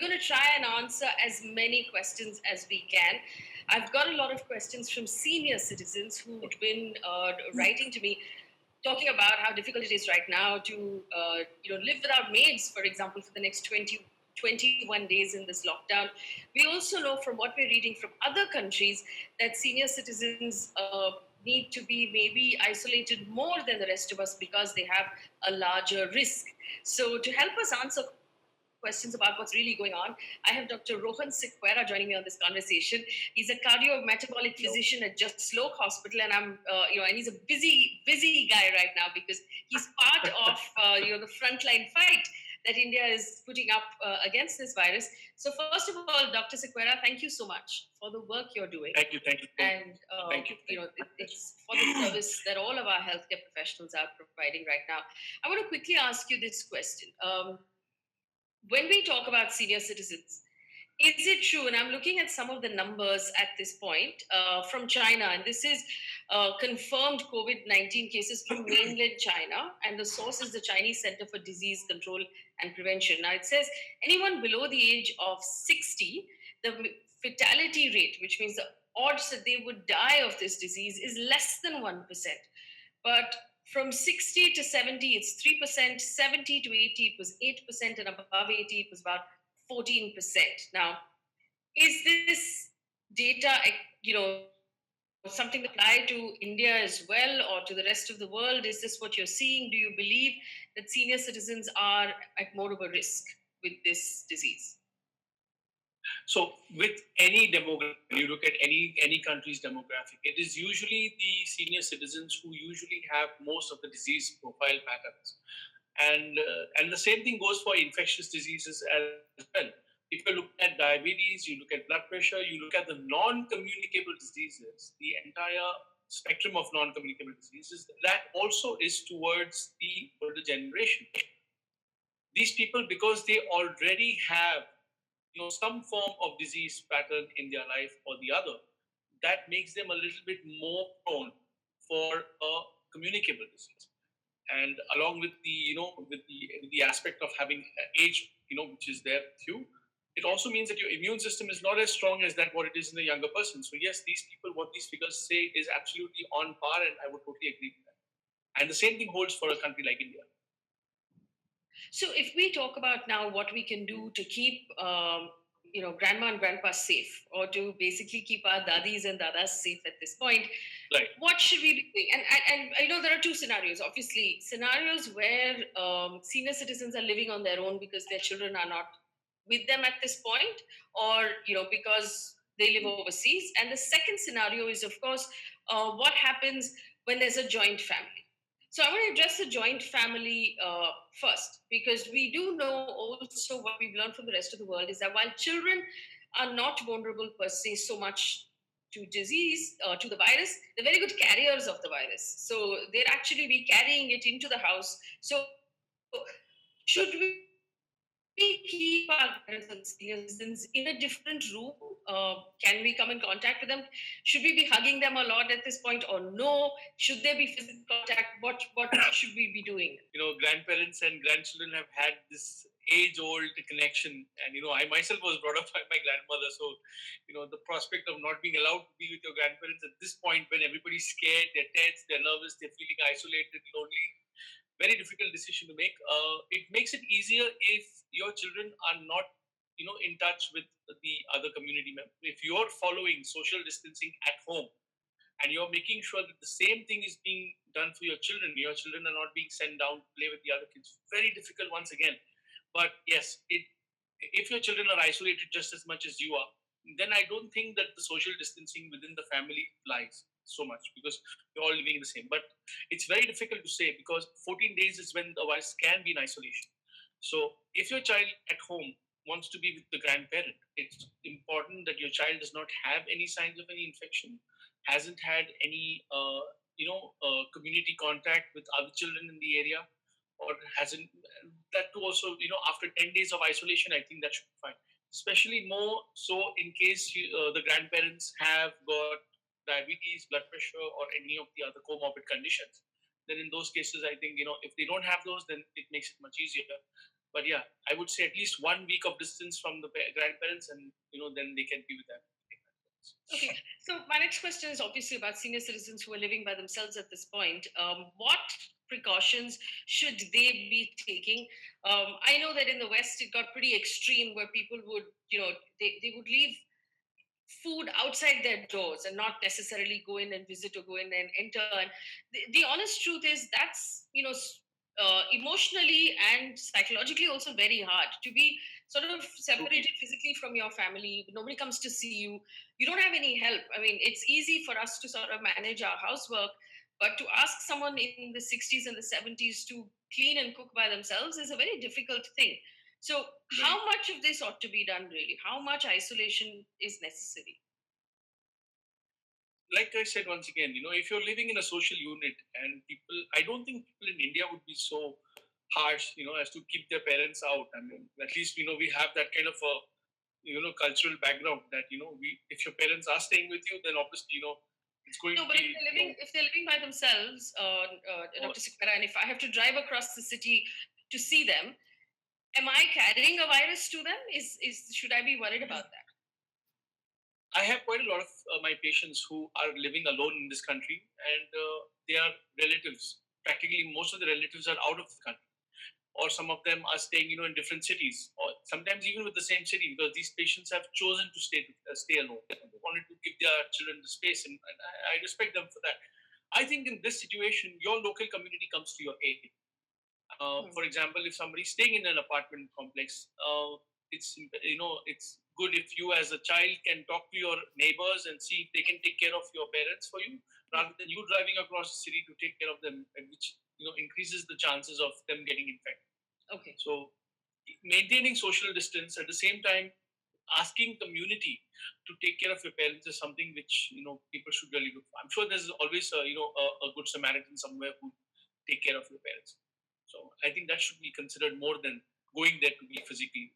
going to try and answer as many questions as we can. I've got a lot of questions from senior citizens who've been writing to me, talking about how difficult it is right now to live without maids, for example, for the next 21 days in this lockdown. We also know from what we're reading from other countries that senior citizens need to be maybe isolated more than the rest of us because they have a larger risk. So, to help us answer questions about what's really going on, I have Dr. Rohan Sequeira joining me on this conversation. He's a cardio-metabolic physician at Just Sloke Hospital, and and he's a busy guy right now because he's part of, the frontline fight that India is putting up against this virus. So, first of all, Dr. Sequeira, thank you so much for the work you're doing. Thank you. And Thank you. it's for the service that all of our healthcare professionals are providing right now. I want to quickly ask you this question. When we talk about senior citizens, is it true? And I'm looking at some of the numbers at this point from China, and this is confirmed COVID 19 cases from mainland China, and the source is the Chinese Center for Disease Control and Prevention. Now, it says anyone below the age of 60, the fatality rate, which means the odds that they would die of this disease, is less than 1%. But from 60 to 70, it's 3%, 70 to 80, it was 8%, and above 80, it was about 14%. Now, is this data, something that apply to India as well or to the rest of the world? Is this what you're seeing? Do you believe that senior citizens are at more of a risk with this disease? So, with any demographic, you look at any country's demographic, it is usually the senior citizens who usually have most of the disease profile patterns, and the same thing goes for infectious diseases as well. If you look at diabetes, you look at blood pressure, you look at the non-communicable diseases, the entire spectrum of non-communicable diseases, that also is towards the older generation. These people, because they already have some form of disease pattern in their life or the other, that makes them a little bit more prone for a communicable disease. And along with the with the aspect of having age, which is there with you, it also means that your immune system is not as strong as that what it is in a younger person. So yes, these people, what these figures say is absolutely on par, and I would totally agree with that. And the same thing holds for a country like India. So, if we talk about now what we can do to keep, grandma and grandpa safe, or to basically keep our dadis and dadas safe at this point, Right. what should we be doing? And I know there are two scenarios. Obviously, scenarios where senior citizens are living on their own because their children are not with them at this point, or because they live overseas. And the second scenario is, of course, what happens when there's a joint family. So I want to address the joint family first, because we do know also what we've learned from the rest of the world is that while children are not vulnerable per se so much to disease, to the virus, they're very good carriers of the virus. So they'd actually be carrying it into the house. So should we keep our parents and senior citizens in a different room? Can we come in contact with them? Should we be hugging them a lot at this point, or no? Should there be physical contact? What should we be doing? Grandparents and grandchildren have had this age-old connection, and I myself was brought up by my grandmother. So, the prospect of not being allowed to be with your grandparents at this point, when everybody's scared, they're tense, they're nervous, they're feeling isolated, lonely, very difficult decision to make. It makes it easier if your children are not, in touch with the other community members. If you're following social distancing at home and you're making sure that the same thing is being done for your children are not being sent down to play with the other kids. Very difficult once again. But yes, if your children are isolated just as much as you are, then I don't think that the social distancing within the family lies so much, because you're all living the same. But it's very difficult to say, because 14 days is when the virus can be in isolation. So if your child at home wants to be with the grandparent, it's important that your child does not have any signs of any infection, hasn't had any community contact with other children in the area, or hasn't, that too also, after 10 days of isolation, I think that should be fine. Especially more so in case the grandparents have got diabetes, blood pressure, or any of the other comorbid conditions. Then in those cases, I think, if they don't have those, then it makes it much easier. But yeah, I would say at least 1 week of distance from the grandparents, and then they can be with them. Okay, so my next question is obviously about senior citizens who are living by themselves at this point. What precautions should they be taking? I know that in the West it got pretty extreme where people would, they would leave food outside their doors and not necessarily go in and visit or go in and enter. And the honest truth is that's, emotionally and psychologically also very hard to be sort of separated Totally. physically from your family. Nobody comes to see you. You don't have any help. I mean, it's easy for us to sort of manage our housework, but to ask someone in the 60s and the 70s to clean and cook by themselves is a very difficult thing. So, Right. how much of this ought to be done really? How much isolation is necessary? Like I said once again, if you're living in a social unit and people, I don't think people in India would be so harsh, as to keep their parents out. I mean, at least we have that kind of a cultural background that we if your parents are staying with you, then obviously it's going No, to but be if they're living by themselves, or Dr. Sequeira, and if I have to drive across the city to see them, am I carrying a virus to them? Is should I be worried about that? I have quite a lot of my patients who are living alone in this country, and they are relatives. Practically, most of the relatives are out of the country, or some of them are staying, in different cities, or sometimes even with the same city, because these patients have chosen to stay alone. They wanted to give their children the space, and I respect them for that. I think in this situation, your local community comes to your aid. Hmm. For example, if somebody's staying in an apartment complex, it's good if you as a child can talk to your neighbors and see if they can take care of your parents for you, Hmm. rather than you driving across the city to take care of them, which increases the chances of them getting infected. Okay. So maintaining social distance at the same time asking community to take care of your parents is something which people should really look for. I'm sure there's always a good Samaritan somewhere who take care of your parents. So I think that should be considered more than going there to be physically.